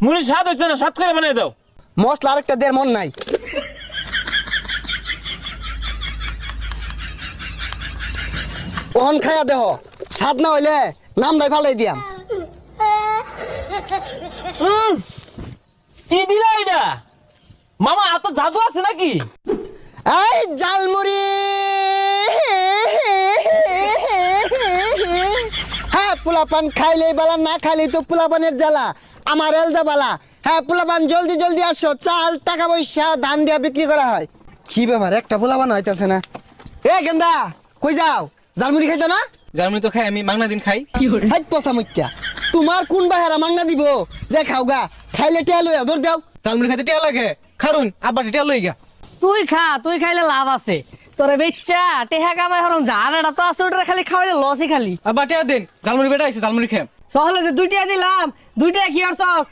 মুড়ি স্বাদ হচ্ছে না, স্বাদ করে বানিয়ে দাও। মশলা আরেকটা দেড় মন নাই। ওহন খাইয়া দেহ, স্বাদ না হইলে নাম নাই ফালাই দিয়াম। কি দিলা এটা মামা? এত জাদু আছে নাকি? এই জালমুড়ি, হ্যাঁ পোলাপান খাইলেই বালা, না খাইলেই তো পোলাপানের জ্বালা। আমার এলজা বালা। হ্যাঁ পোলাপান জলদি জলদি আসো, চাল টাকা পয়সা ধান দিয়া বিক্রি করা হয়। কি ব্যাপার, একটা পোলাপান হইতাছে না। এ গেন্দা কই যাও? জালমুড়ি খাইতে না? জার্মানি তো খাই, আমি মাংনা দিন খাই। হাই পচা মুখ্যা, তোমার কোন বাহেরা মাংনা দিব যে খাওগা? খাইলে টিয়া লইয়া ধর দাও। জার্মানি খাইতে টিয়া লাগে, খারুন আব্বা টিয়া লই গা। তুই খা, তুই খাইলে লাভ আছে। তোরে বেচ্চা টেহা কামাই হরম জানাটা তো আছে, ওটা খালি খাওয়াইলে লসই খালি। আব্বা টিয়া দেন, জার্মানি বেটা আইছে, জার্মানি খাই। সহলে যে 2 টাকা দিলাম, 2 টাকা কি আর চাস?